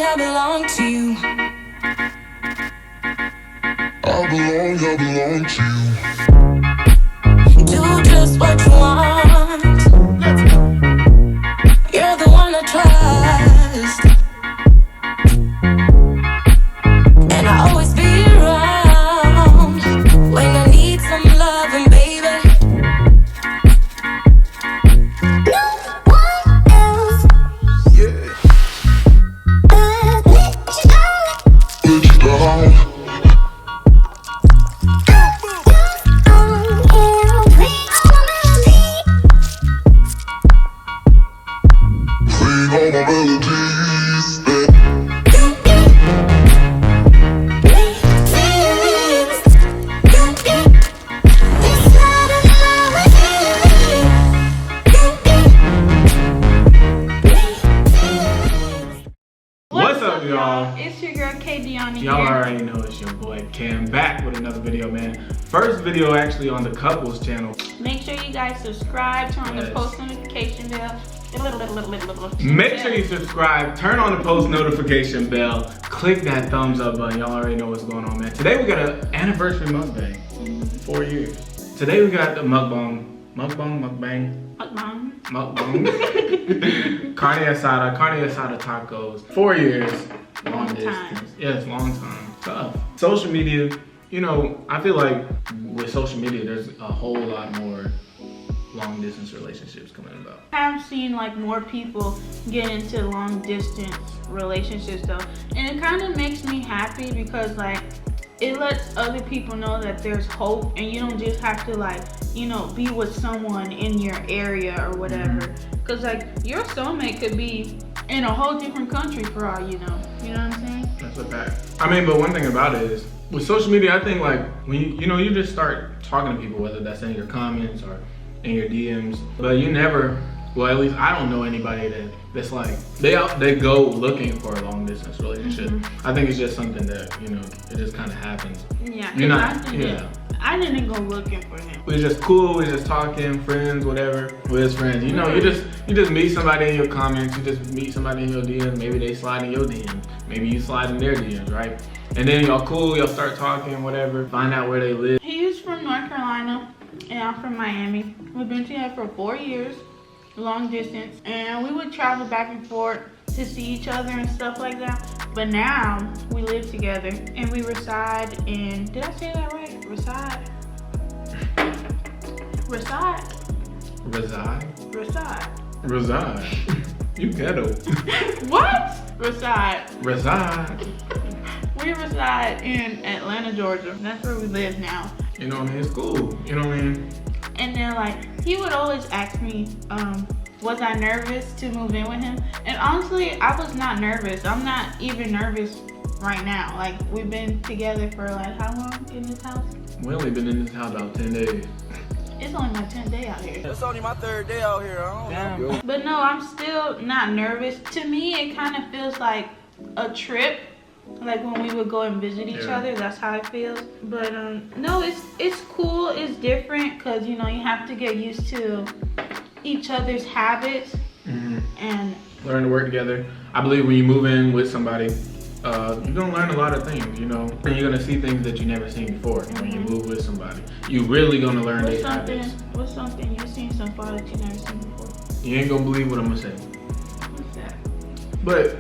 I belong to you. I belong to you. Do just what you want. You're the one I trust, and I'll always be around when I need some loving, baby. No one else. Yeah. Let you down. Playing all my melodies. What's up, y'all? It's your girl K Deanna Y'all here. already know it's your boy Cam back with another video, man. First video actually on the couples channel. Make sure you guys subscribe, turn on the Yes. post notification bell. Make sure you subscribe, turn on the post notification bell, click that thumbs up button. Y'all already know what's going on, man. Today we got an anniversary mukbang. 4 years. Today we got the mukbang. Carne asada tacos. 4 years. Long time. Distance. Yes, long time. Tough. Social media, you know, I feel like with social media, there's a whole lot more long distance relationships coming about. I've seen like more people get into long distance relationships though, and it kind of makes me happy because like it lets other people know that there's hope, and you don't just have to like, you know, be with someone in your area or whatever. Cause like your soulmate could be in a whole different country for all you know. You know what I'm saying? That's a fact. I mean, but one thing about it is with social media, I think like when you just start talking to people, whether that's in your comments or in your DMs, but you never, well, at least I don't know anybody that's like they go looking for a long distance relationship. I think it's just something that, you know, it just kind of happens. Yeah. You're not, I didn't go looking for him. We're just cool, we're just talking, friends, whatever. We're just friends. You know, you just meet somebody in your comments, you just meet somebody in your DMs, maybe they slide in your DMs, maybe you slide in their DMs, right? And then y'all cool, y'all start talking, whatever, find out where they live. He is from North Carolina and I'm from Miami. We've been together for 4 years, long distance, and we would travel back and forth to see each other and stuff like that. But now we live together and we reside in, did I say that right? Reside. You ghetto. What? Reside. We reside in Atlanta, Georgia. That's where we live now. You know what I mean? It's cool. You know what I mean? And then like he would always ask me, was I nervous to move in with him? And honestly, I was not nervous. I'm not even nervous right now. Like we've been together for like how long in this house? We only been in this house about 10 days. It's only my 10th day out here. It's only my 3rd day out here. I don't know. But no, I'm still not nervous. To me, it kind of feels like a trip. Like when we would go and visit each other, that's how it feels. But no, it's cool, it's different, because you know you have to get used to each other's habits and learn to work together. I believe when you move in with somebody, you're gonna learn a lot of things, you know, and you're gonna see things that you never seen before. When you move with somebody, you really gonna learn their habits. What's something you've seen so far that you never seen before? You ain't gonna believe what I'm gonna say. What's that? But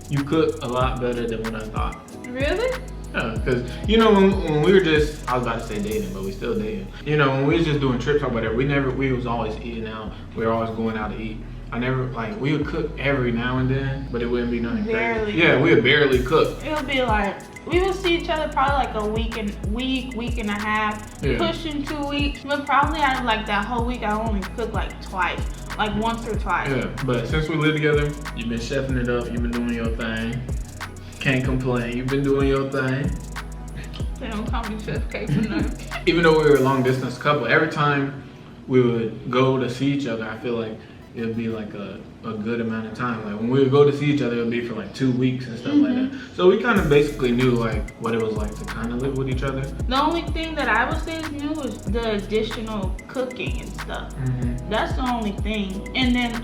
you cook a lot better than what I thought. Really? Yeah, because you know when we were just, I was about to say dating, but we still dating. You know, when we was just doing trips or whatever, we was always eating out. We were always going out to eat. I never, like, we would cook every now and then, but it wouldn't be nothing Barely. crazy. Yeah, we would barely cook. It would be like, we would see each other probably like a week and a half, pushing 2 weeks. But probably out of like that whole week, I only cooked like twice, like once or twice. Yeah, but since we live together, you've been chefing it up, you've been doing your thing. Can't complain, you've been doing your thing. They don't call me Chef K for nothing. Even though we were a long distance couple, every time we would go to see each other, I feel like it would be like a good amount of time. Like when we would go to see each other, it would be for like 2 weeks and stuff like that. So we kind of basically knew like what it was like to kind of live with each other. The only thing that I would say is new was the additional cooking and stuff. That's the only thing. And then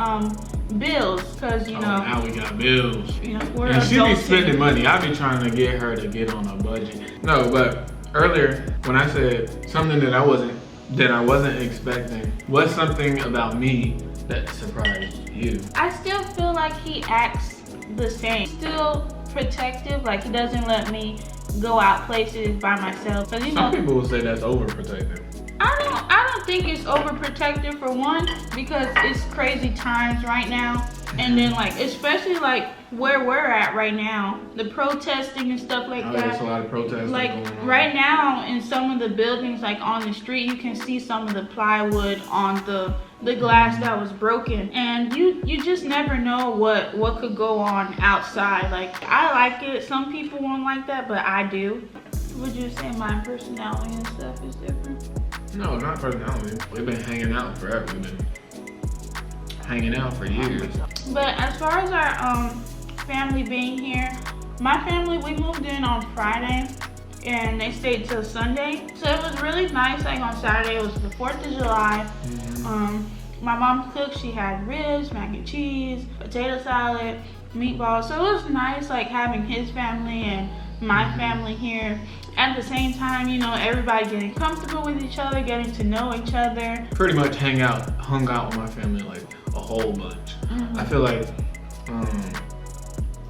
bills, because you Oh, know, now we got bills. we're And she be adults spending here. money. I be trying to get her to get on a budget. No, but earlier when I said something that I wasn't expecting, what's something about me that surprised you? I still feel like he acts the same. Still protective, like he doesn't let me go out places by myself. Cause Some people will say that's overprotective. I don't think it's overprotective, for one, because it's crazy times right now. And then like, especially like where we're at right now, the protesting and stuff like There's that. a lot of protests Like going on. right now in some of the buildings, like on the street, you can see some of the plywood on the glass that was broken, and you just never know what could go on outside. Like I like it. Some people won't like that, but I do. Would you say my personality and stuff is different? No, not personality. We've been hanging out forever. We've been hanging out for years. But as far as our family being here, my family, we moved in on Friday and they stayed till Sunday. So it was really nice. Like on Saturday, it was the 4th of July. My mom cooked. She had ribs, mac and cheese, potato salad, meatballs. So it was nice, like having his family and my family here. At the same time, you know, everybody getting comfortable with each other, getting to know each other. Pretty much hung out with my family like a whole bunch. I feel like,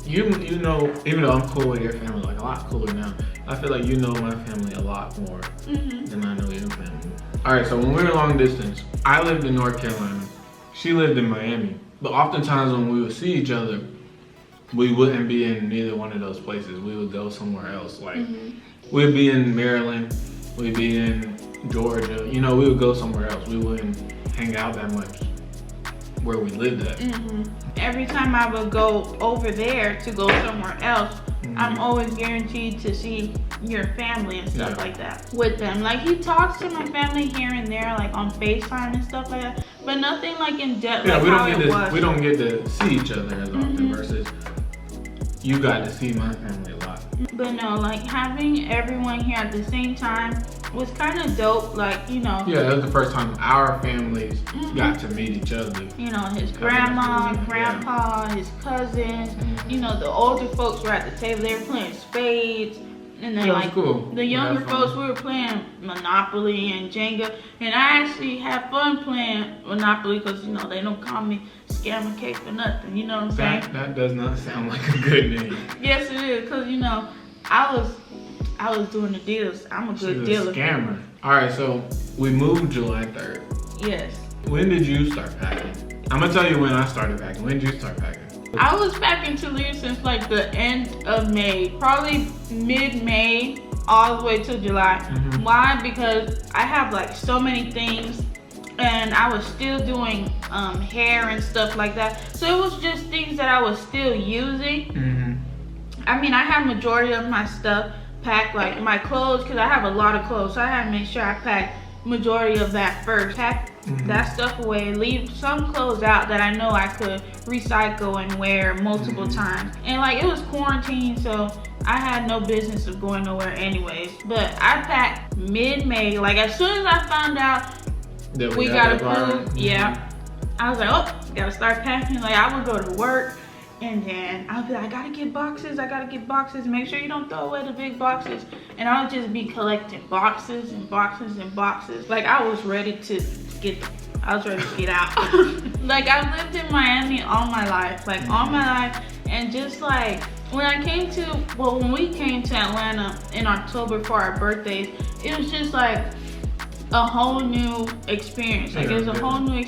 you know, even though I'm cool with your family, like a lot cooler now, I feel like you know my family a lot more than I know your family. All right, so when we were long distance, I lived in North Carolina. She lived in Miami. But oftentimes when we would see each other, we wouldn't be in neither one of those places. We would go somewhere else. Like we'd be in Maryland, we'd be in Georgia. You know, we would go somewhere else. We wouldn't hang out that much where we lived at. Every time I would go over there to go somewhere else, I'm always guaranteed to see your family and stuff like that with them. Like he talks to my family here and there, like on FaceTime and stuff like that, but nothing like in depth. Yeah, like we don't get to see each other as often versus you got to see my family a lot. But no, like having everyone here at the same time was kind of dope. Like, you know. Yeah, that was the first time our families got to meet each other. You know, his grandma, grandpa, his cousins. You know, the older folks were at the table. They were playing spades. And then, Yeah, it was like, cool. the younger folks, we were playing Monopoly and Jenga. And I actually had fun playing Monopoly because, you know, they don't call me Scammer Cake for nothing. You know what I'm saying? That does not sound like a good name. Yes, it is. Because, you know, I was doing the deals. I'm a good She's dealer. a scammer. All right, so we moved July 3rd. Yes. When did you start packing? I'm gonna tell you when I started packing. When did you start packing? I was packing to leave since like the end of May, probably mid-May, all the way to July. Why? Because I have like so many things, and I was still doing hair and stuff like that. So it was just things that I was still using. I mean, I had majority of my stuff packed, like my clothes, because I have a lot of clothes. So I had to make sure I packed majority of that first. Pack that stuff away, leave some clothes out that I know I could recycle and wear multiple times. And like it was quarantine, so I had no business of going nowhere anyways. But I packed mid-May. Like as soon as I found out That we got approved, I was like, oh, gotta start packing. Like I would go to work, and then I'll be like, I gotta get boxes. Make sure you don't throw away the big boxes. And I'll just be collecting boxes and boxes and boxes. Like I was ready to get out. Like I've lived in Miami all my life, and just like when we came to Atlanta in October for our birthdays, it was just like a whole new experience. Like it was a whole new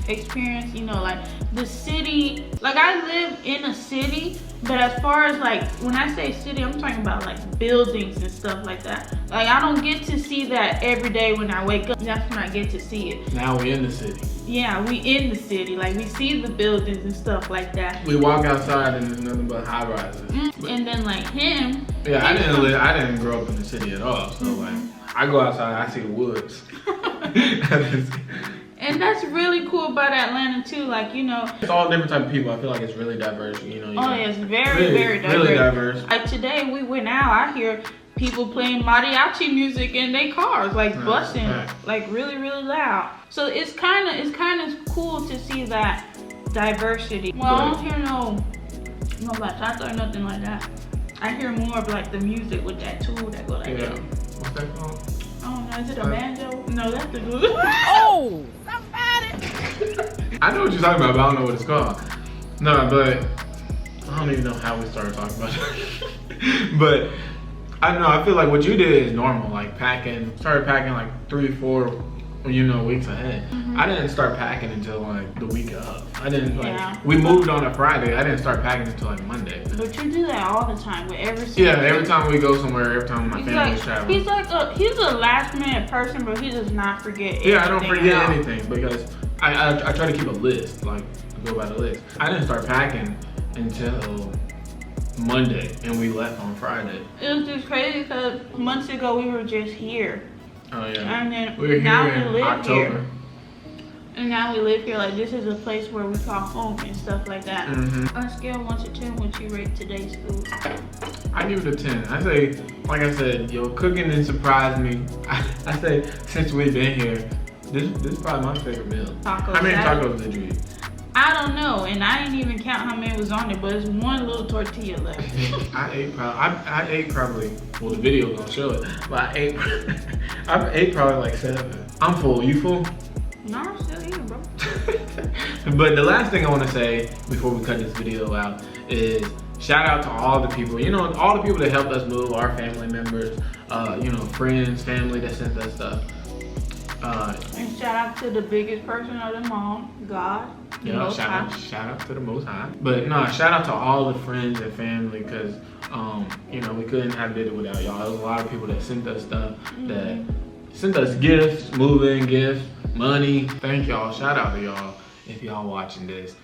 experience, you know, like the city. Like I live in a city, but as far as like when I say city, I'm talking about like buildings and stuff like that. Like I don't get to see that every day when I wake up. That's when I get to see it. Now we in the city. Yeah, we in the city. Like we see the buildings and stuff like that. We walk outside and there's nothing but high rises. And then like him. Yeah, I didn't grow up in the city at all. So like I go outside, I see the woods. And that's really cool about Atlanta too. Like, you know, It's all different type of people. I feel like it's really diverse. You know. oh yeah, it's very diverse. Really diverse. Like today we went out, I hear people playing mariachi music in their cars, like busting, like really, really loud. So it's kind of cool to see that diversity. Well, I don't hear no bachata or nothing like that. I hear more of like the music with that tool that go like Yeah. that. What's that called? I don't know, is it a banjo? No, that's the good. Oh! I know what you're talking about, but I don't know what it's called. No, but I don't even know how we started talking about it. But I don't know, I feel like what you did is normal, like started packing like 3-4 weeks ahead. I didn't start packing until like the week of. I didn't like, Yeah. we moved on a Friday. I didn't start packing until like Monday. But you do that all the time with every single Yeah, every trip. time we go somewhere, every time my He's family's like, traveling. he's a last minute person, but he does not forget. Yeah, I don't anything forget at all. anything because I try to keep a list, like go by the list. I didn't start packing until Monday and we left on Friday. It was just crazy because months ago we were just here. Oh yeah. And then We were here now in we live October. here. And now we live here, like this is a place where we call home and stuff like that. Mhm. On a scale of 1 to 10, would you rate today's food? I give it a 10. I say, like I said, cooking didn't surprise me. I say since we've been here, this is probably my favorite meal. Tacos. How many tacos did you eat? I don't know, and I didn't even count how many was on it, but it's one little tortilla left. I ate probably, well the video gonna show it, but I ate probably like 7. I'm full, you full? No, I'm still eating, bro. But the last thing I want to say before we cut this video out is shout out to all the people, all the people that helped us move, our family members, friends, family that sent us stuff. And shout out to the biggest person of them all, God. the Most High. Shout out to the Most High. But no, shout out to all the friends and family because, we couldn't have did it without y'all. There was a lot of people that sent us stuff, that sent us gifts, moving gifts, money. Thank y'all. Shout out to y'all if y'all watching this.